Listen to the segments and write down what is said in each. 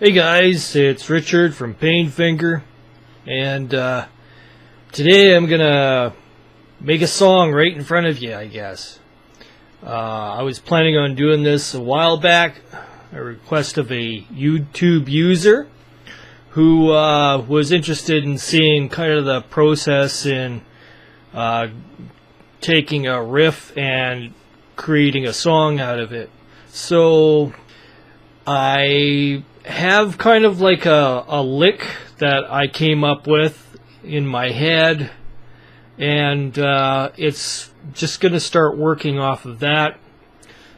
Hey guys, it's Richard from Painfinger, and today I'm gonna make a song right in front of you, I guess. I was planning on doing this a while back, a request of a YouTube user who was interested in seeing kind of the process in taking a riff and creating a song out of it. So I have kind of like a lick that I came up with in my head, and it's just going to start working off of that.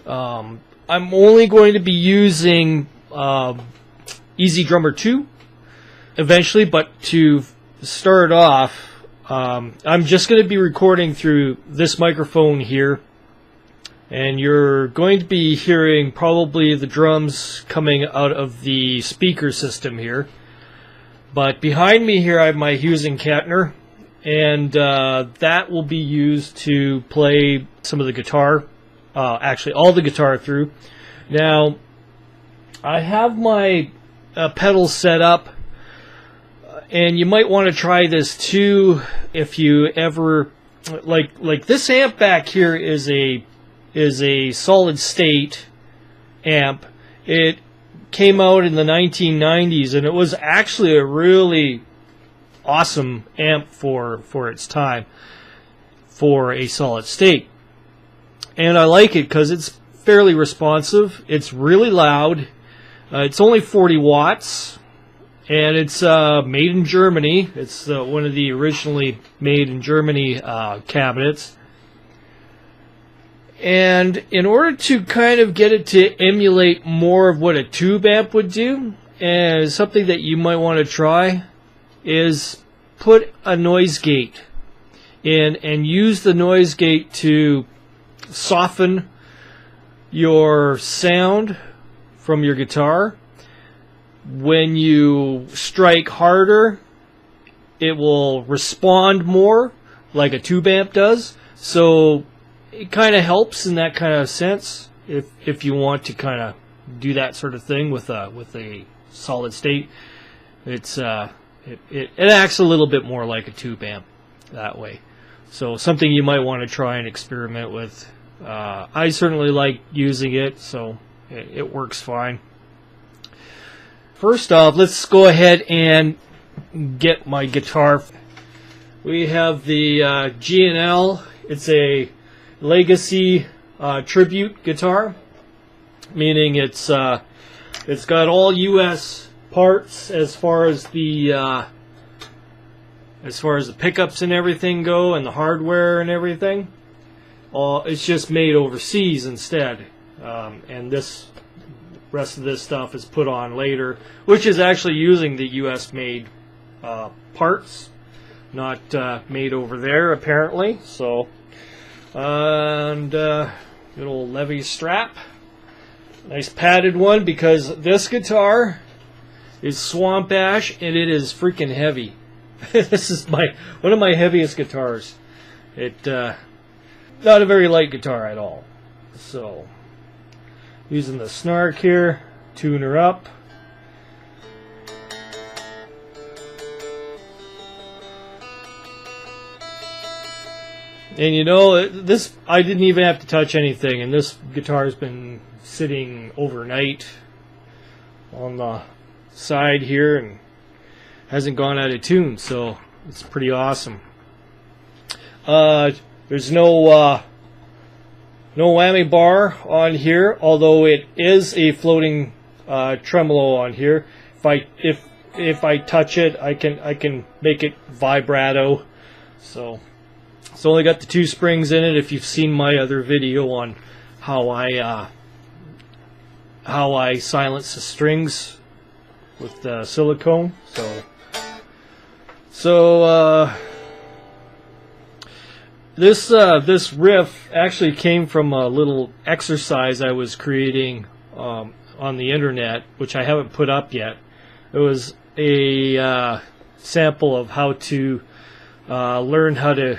I'm only going to be using Easy Drummer 2 eventually, but to start off, I'm just going to be recording through this microphone here. And you're going to be hearing probably the drums coming out of the speaker system here. But behind me here I have my Hughes and Kettner, and that will be used to play some of the guitar, actually all the guitar through. Now, I have my pedals set up, and you might want to try this too if you ever, like this amp back here is a solid state amp. It came out in the 1990s, and it was actually a really awesome amp for its time for a solid state. And I like it because it's fairly responsive. It's really loud. It's only 40 watts, and it's made in Germany. It's one of the originally made in Germany cabinets. And in order to kind of get it to emulate more of what a tube amp would do, and something that you might want to try, is put a noise gate in and use the noise gate to soften your sound from your guitar. When you strike harder, it will respond more like a tube amp does. So it kind of helps in that kind of sense if you want to kind of do that sort of thing with a solid state. It's it acts a little bit more like a tube amp that way. So something you might want to try and experiment with. I certainly like using it, so it works fine. First off, let's go ahead and get my guitar. We have the G&L. It's a Legacy tribute guitar, meaning it's got all U.S. parts as far as the pickups and everything go, and the hardware and everything. It's just made overseas instead, and this rest of this stuff is put on later, which is actually using the U.S. made parts, not made over there apparently. So. And good old levy strap, nice padded one, because this guitar is swamp ash and it is freaking heavy. This is one of my heaviest guitars. Not a very light guitar at all. So using the snark here, tune her up. And you know, this, I didn't even have to touch anything, and this guitar's been sitting overnight on the side here and hasn't gone out of tune, so it's pretty awesome. There's no whammy bar on here, although it is a floating tremolo on here. If I touch it, I can make it vibrato. So it's only got the 2 springs in it. If you've seen my other video on how I silence the strings with the silicone. So this riff actually came from a little exercise I was creating on the internet, which I haven't put up yet. It was a sample of how to learn how to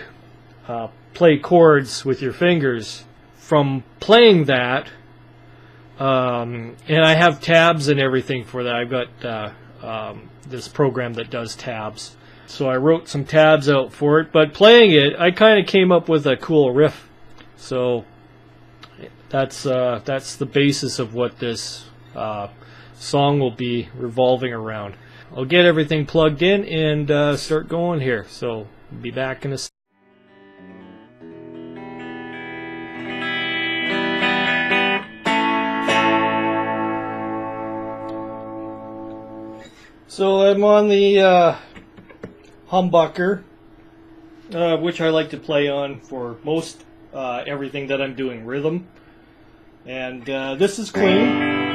play chords with your fingers. From playing that, And I have tabs and everything for that. I've got this program that does tabs. So I wrote some tabs out for it, but playing it, I kind of came up with a cool riff. So that's the basis of what this song will be revolving around. I'll get everything plugged in and start going here. So I'll be back in a second. So I'm on the humbucker, which I like to play on for most everything that I'm doing rhythm. And this is clean.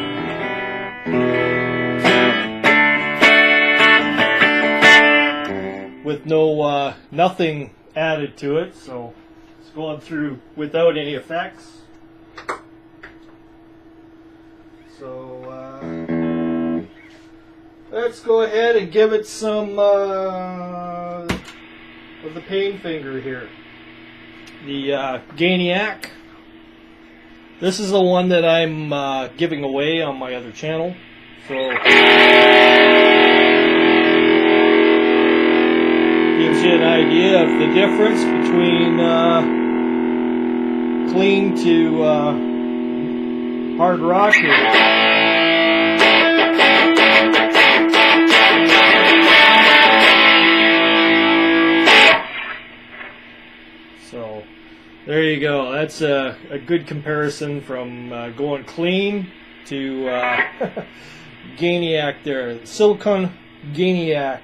With no nothing added to it, so it's going through without any effects. So let's go ahead and give it some of the pain finger here. The Gainiac. This is the one that I'm giving away on my other channel. So gives you an idea of the difference between clean to hard rock here. So there you go. That's a good comparison from going clean to Gainiac there. Silicon Gainiac.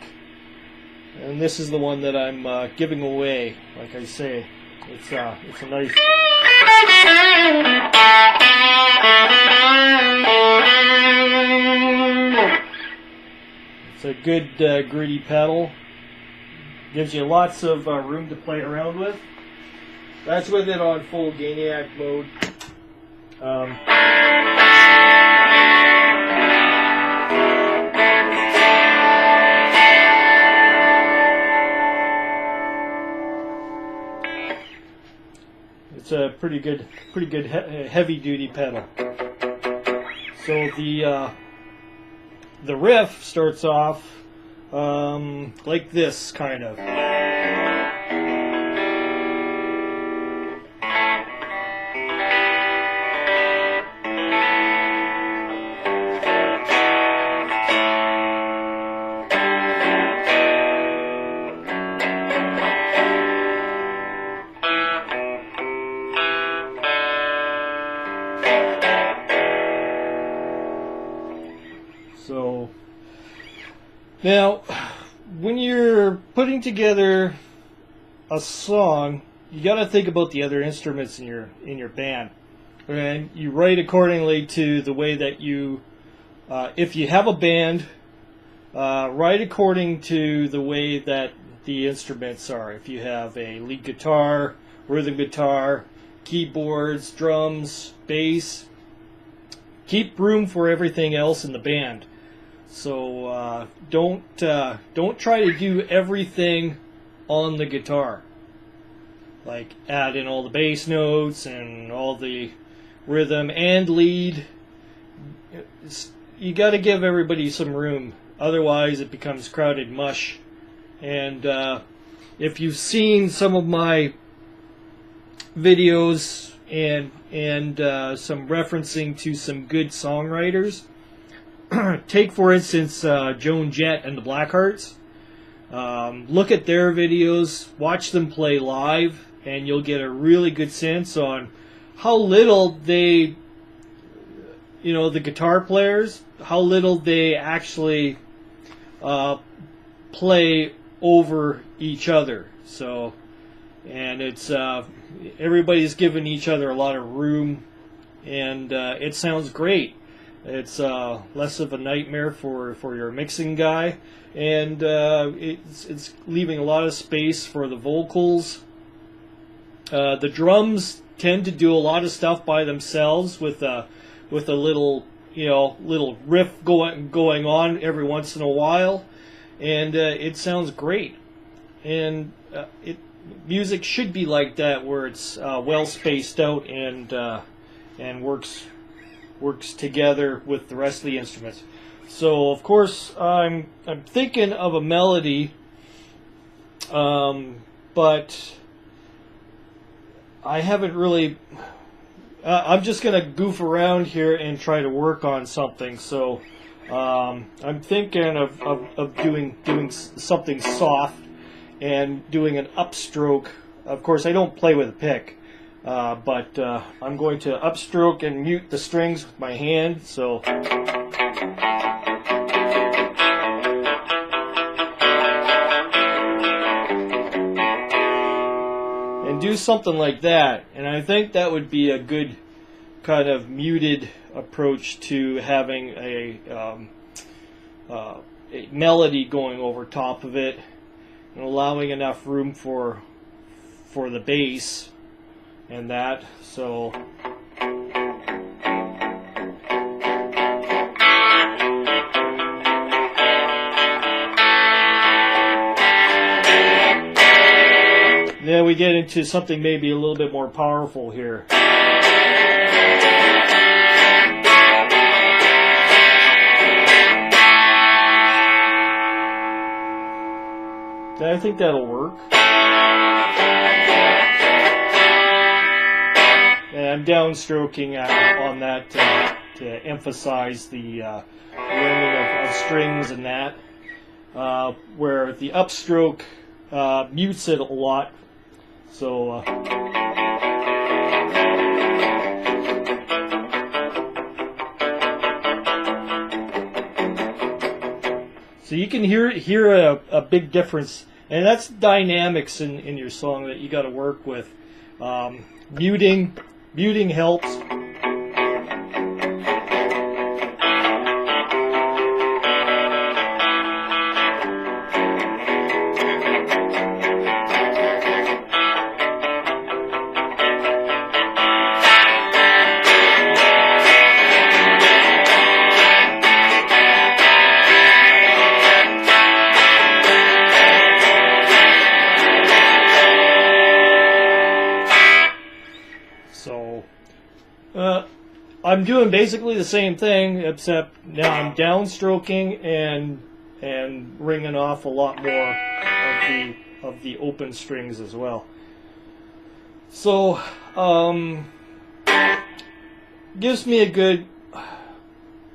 And this is the one that I'm giving away. Like I say, it's a nice. It's a good gritty pedal. Gives you lots of room to play around with. That's with it on full Gainiac mode. It's a pretty good heavy-duty pedal. So the riff starts off like this, kind of. So now, when you're putting together a song, you got to think about the other instruments in your band, and you write accordingly to the way that you. If you have a band, write according to the way that the instruments are. If you have a lead guitar, rhythm guitar, keyboards, drums, bass, keep room for everything else in the band. So don't try to do everything on the guitar. Like add in all the bass notes and all the rhythm and lead. You got to give everybody some room. Otherwise, it becomes crowded mush. And if you've seen some of my videos and some referencing to some good songwriters. Take, for instance, Joan Jett and the Blackhearts. Look at their videos, watch them play live, and you'll get a really good sense on how little they, the guitar players, how little they actually play over each other. So, and it's everybody's giving each other a lot of room, and it sounds great. It's less of a nightmare for your mixing guy, and it's leaving a lot of space for the vocals. The drums tend to do a lot of stuff by themselves with a little little riff going on every once in a while, and it sounds great. And music should be like that, where it's well spaced out and works works together with the rest of the instruments. So of course I'm thinking of a melody, but I haven't really. I'm just gonna goof around here and try to work on something. So I'm thinking of doing something soft and doing an upstroke. Of course, I don't play with a pick, but I'm going to upstroke and mute the strings with my hand. So. And do something like that, and I think that would be a good kind of muted approach to having a melody going over top of it, and allowing enough room for the bass and that. So. Then we get into something maybe a little bit more powerful here. I think that'll work. And I'm downstroking on that to emphasize the learning of strings and that, where the upstroke mutes it a lot. So so you can hear a big difference, and that's dynamics in your song that you got to work with. Muting helps. I'm doing basically the same thing, except now I'm downstroking and ringing off a lot more of the open strings as well. So gives me a good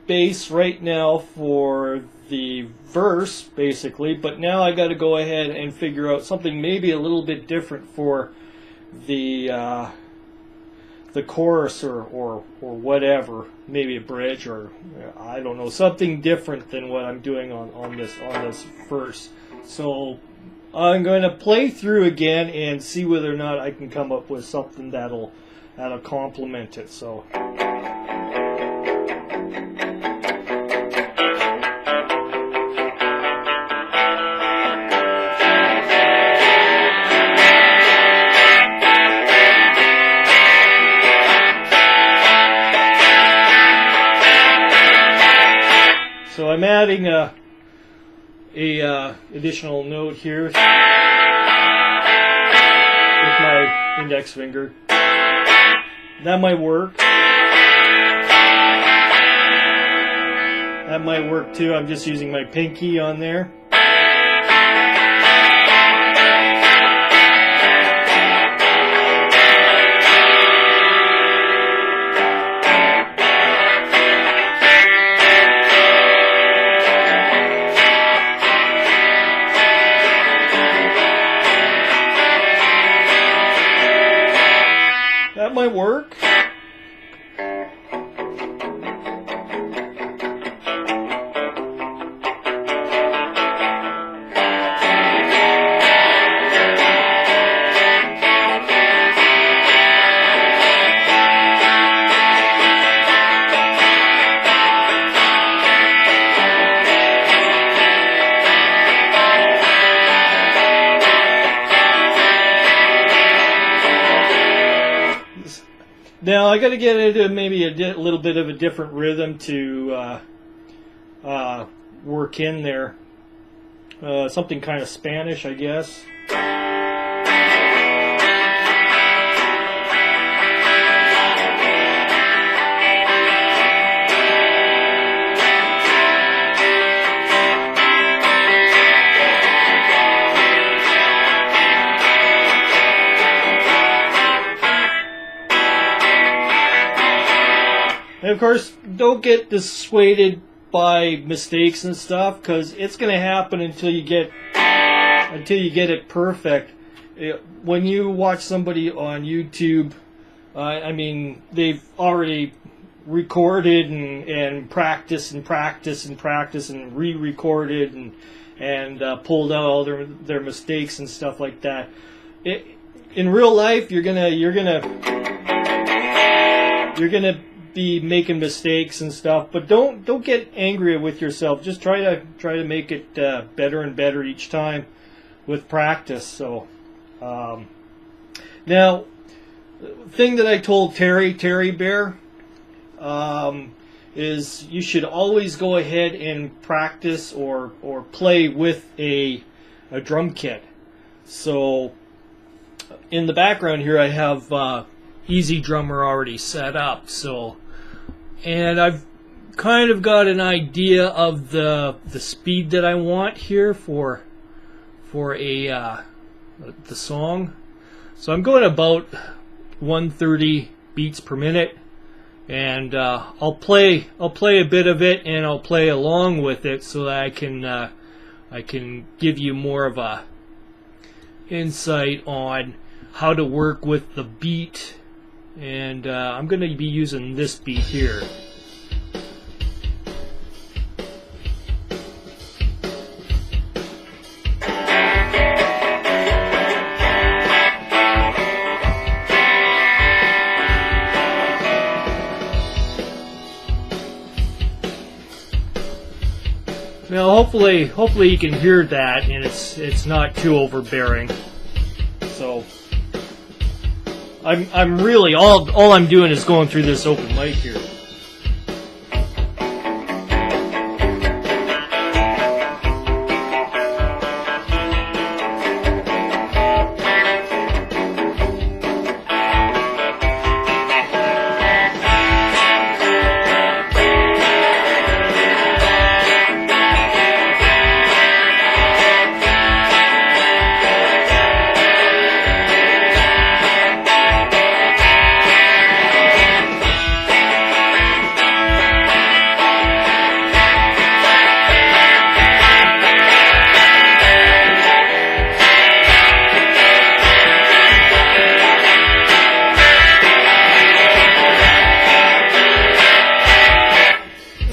bass right now for the verse, basically. But now I got to go ahead and figure out something maybe a little bit different for the chorus or whatever, maybe a bridge, or I don't know, something different than what I'm doing on this verse. So I'm going to play through again and see whether or not I can come up with something that'll complement it. So. So I'm adding a additional note here with my index finger. That might work. That might work too. I'm just using my pinky on there. That might work. Now I got to get into maybe a little bit of a different rhythm to work in there. Something kind of Spanish, I guess. of course, don't get dissuaded by mistakes and stuff, because it's going to happen until you get it perfect. When you watch somebody on YouTube, I mean, they've already recorded and practiced and re-recorded and pulled out all their mistakes and stuff like that. In real life, you're gonna be making mistakes and stuff, but don't get angry with yourself. Just try to make it better and better each time with practice. So now, the thing that I told Terry Bear, is you should always go ahead and practice or play with a drum kit. So in the background here, I have Easy Drummer already set up. So, and I've kind of got an idea of the speed that I want here for the song. So I'm going about 130 beats per minute, and I'll play a bit of it, and I'll play along with it so that I can give you more of a insight on how to work with the beat. And I'm going to be using this beat here. Now, hopefully you can hear that, and it's not too overbearing. So, I'm really all I'm doing is going through this open mic here.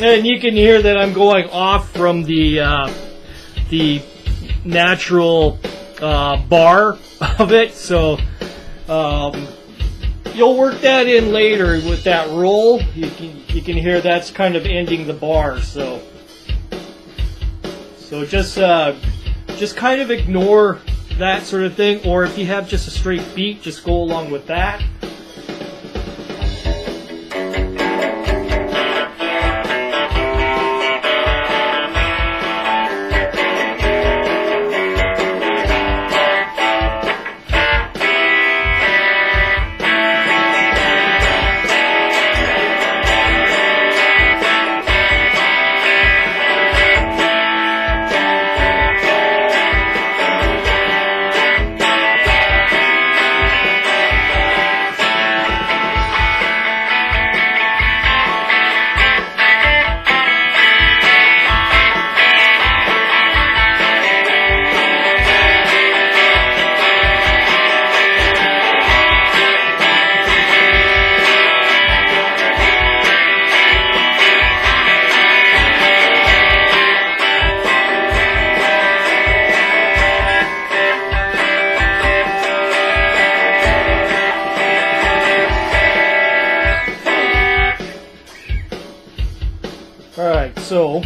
And you can hear that I'm going off from the natural bar of it, so you'll work that in later with that roll. You can hear that's kind of ending the bar, so just kind of ignore that sort of thing, or if you have just a straight beat, just go along with that. Alright, so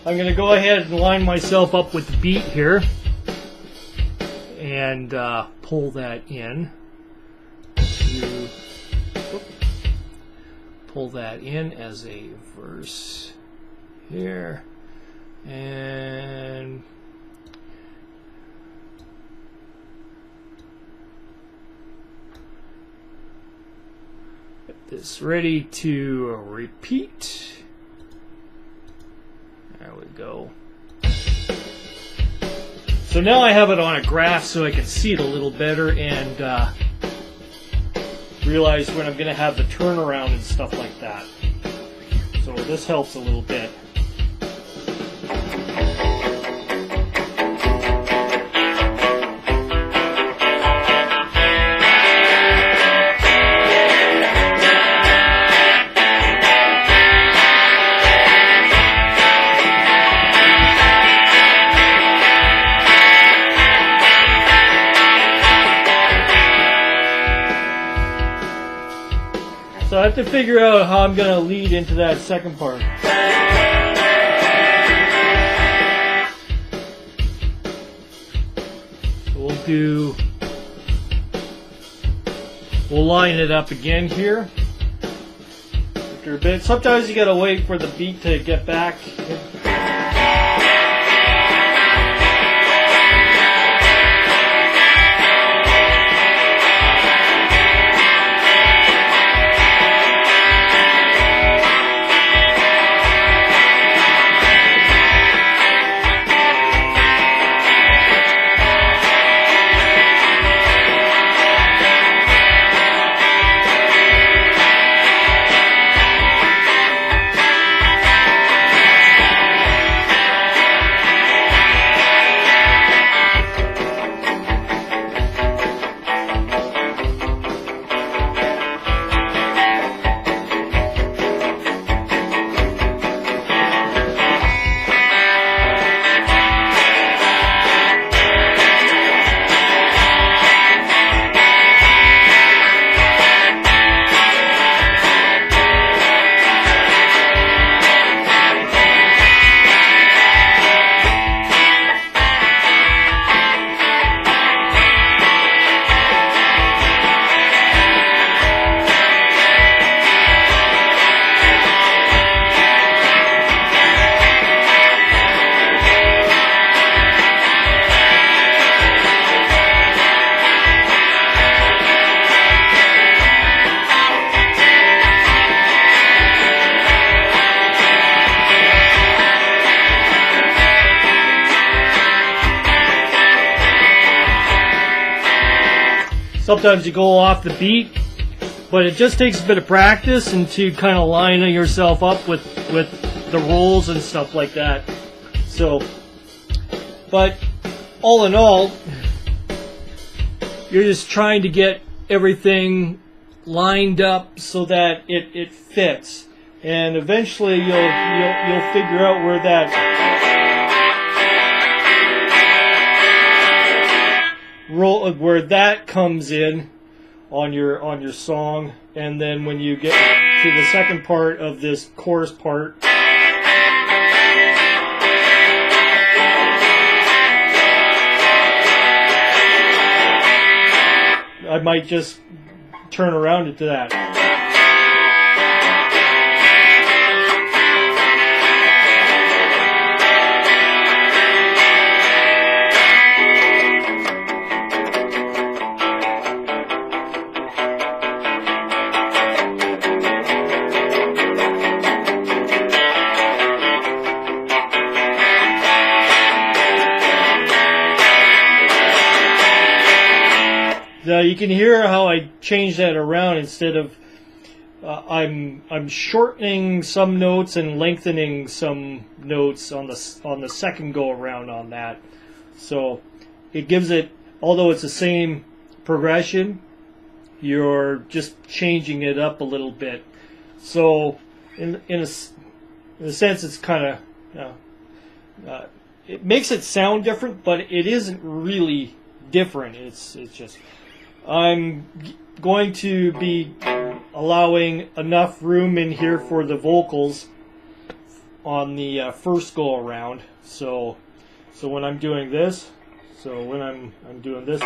I'm going to go ahead and line myself up with the beat here and pull that in. Pull that in as a verse here, and get this ready to repeat. There we go. So now I have it on a graph so I can see it a little better and realize when I'm going to have the turnaround and stuff like that. So this helps a little bit. So I have to figure out how I'm going to lead into that second part. So we'll line it up again here. After a bit, sometimes you got to wait for the beat to get back. Sometimes you go off the beat, but it just takes a bit of practice and to kind of line yourself up with the rolls and stuff like that. So, but all in all, you're just trying to get everything lined up so that it fits, and eventually you'll figure out where that comes in on your song. And then when you get to the second part of this chorus part, I might just turn around into that. You can hear how I changed that around. Instead of I'm shortening some notes and lengthening some notes on the second go around on that. So it gives it, although it's the same progression, you're just changing it up a little bit. So in a sense, it's kind of it makes it sound different, but it isn't really different. It's just, I'm going to be allowing enough room in here for the vocals on the first go around. So when I'm doing this, when I'm doing this,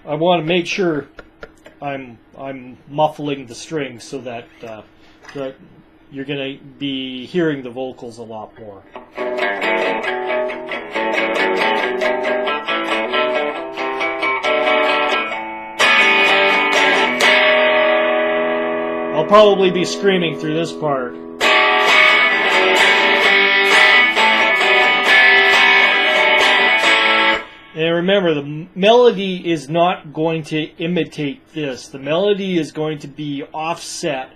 I want to make sure I'm muffling the strings so that you're going to be hearing the vocals a lot more. I'll probably be screaming through this part. And remember, the melody is not going to imitate this. The melody is going to be offset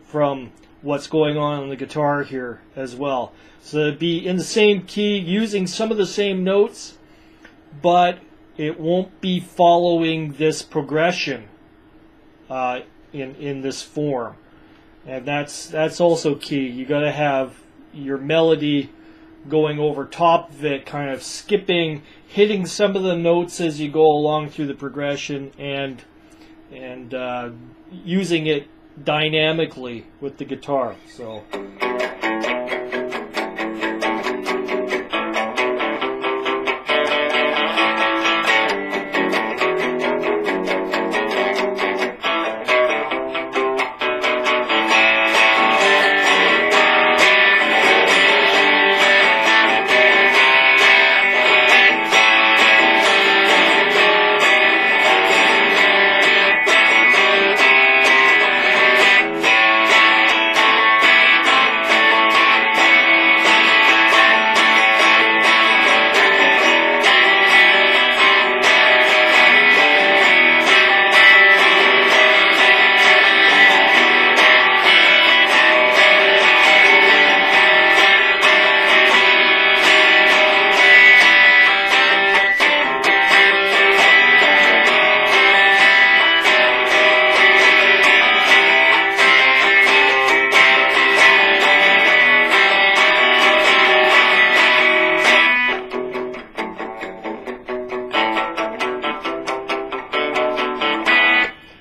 from what's going on the guitar here as well. So it'd be in the same key, using some of the same notes, but it won't be following this progression in this form. And that's also key. You got to have your melody going over top of it, kind of skipping, hitting some of the notes as you go along through the progression, and using it dynamically with the guitar. So.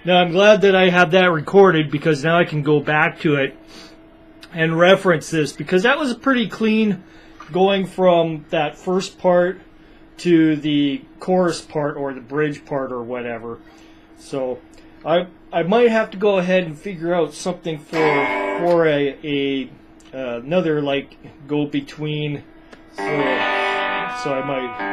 Now I'm glad that I have that recorded, because now I can go back to it and reference this, because that was pretty clean, going from that first part to the chorus part or the bridge part or whatever. So I might have to go ahead and figure out something for another like go between. So I might.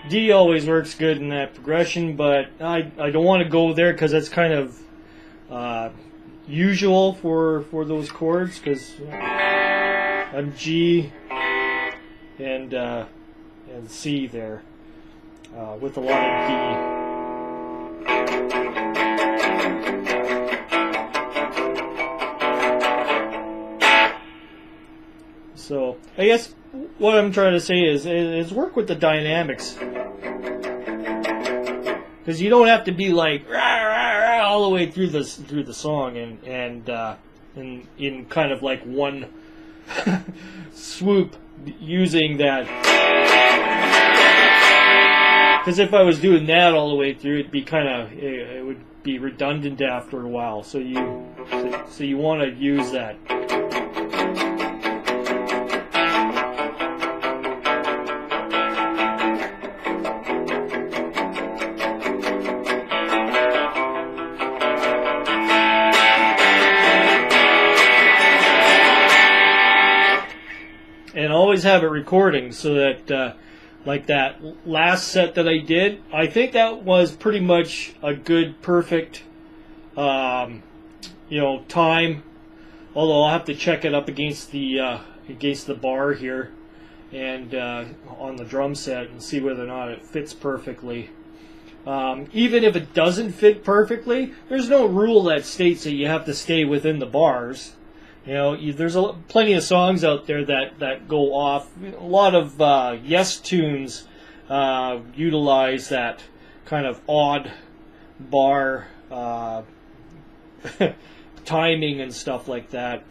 D always works good in that progression, but I don't want to go there because that's kind of usual for those chords, because I'm G and C there with a lot of D. So I guess what I'm trying to say is work with the dynamics, because you don't have to be like rah, rah, rah, all the way through the song and in kind of like one swoop using that. Because if I was doing that all the way through, it'd be it would be redundant after a while. So you want to use that. And always have it recording, so that like that last set that I did, I think that was pretty much a good, perfect time, although I'll have to check it up against the bar here and on the drum set and see whether or not it fits perfectly. Even if it doesn't fit perfectly, there's no rule that states that you have to stay within the bars. There's plenty of songs out there that go off. A lot of Yes tunes utilize that kind of odd bar timing and stuff like that.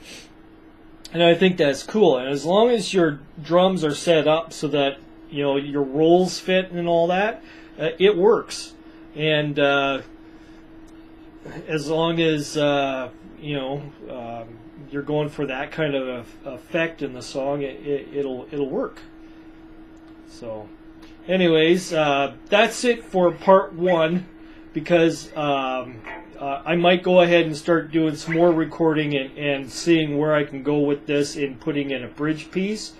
And I think that's cool. And as long as your drums are set up so that your rolls fit and all that, it works. And as long as you're going for that kind of effect in the song, it'll work. So, anyways, that's it for part one, because I might go ahead and start doing some more recording and seeing where I can go with this in putting in a bridge piece.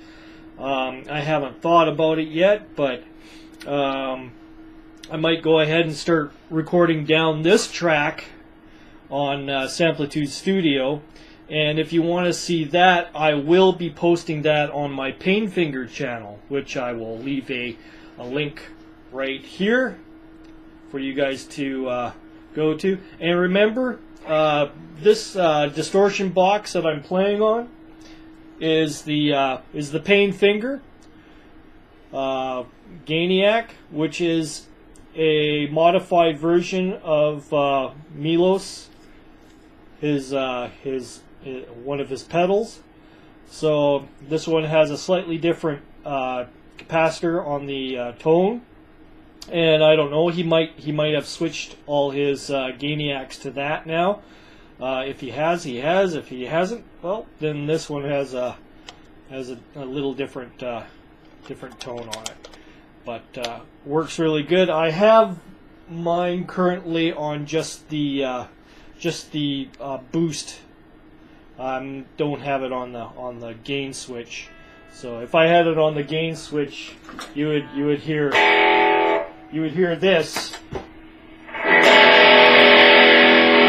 I haven't thought about it yet, but I might go ahead and start recording down this track on Samplitude Studio. And if you want to see that, I will be posting that on my Painfinger channel, which I will leave a link right here for you guys to go to. And remember, this distortion box that I'm playing on is the Painfinger Gainiac, which is a modified version of Milos, his one of his pedals. So this one has a slightly different capacitor on the tone, and I don't know, he might have switched all his Gainiacs to that now. If he has, he has. If he hasn't, well, then this one has a little different tone on it, but works really good. I have mine currently on just the boost. Don't have it on the gain switch. So if I had it on the gain switch, you would hear this,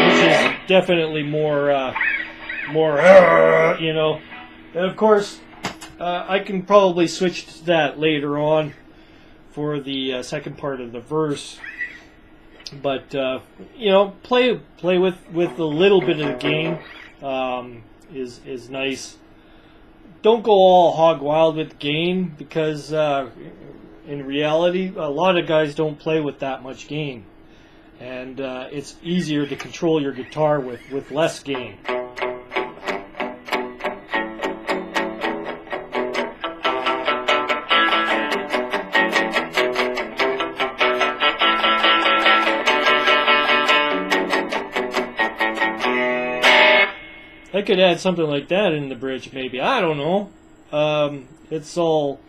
which is definitely more you know. And of course, I can probably switch to that later on for the second part of the verse. But you know, play with a little bit of the gain is nice. Don't go all hog wild with gain, because in reality, a lot of guys don't play with that much gain, and it's easier to control your guitar with less gain. I could add something like that in the bridge, maybe. I don't know. It's all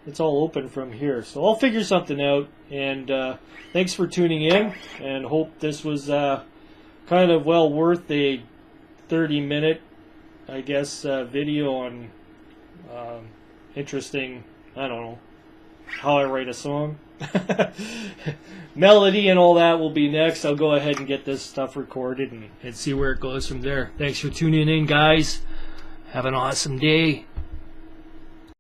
open from here, so I'll figure something out. And thanks for tuning in, and hope this was kind of well worth a 30-minute, I guess, video on interesting, I don't know, how I write a song. Melody and all that will be next. I'll go ahead and get this stuff recorded and see where it goes from there. Thanks for tuning in, guys. Have an awesome day.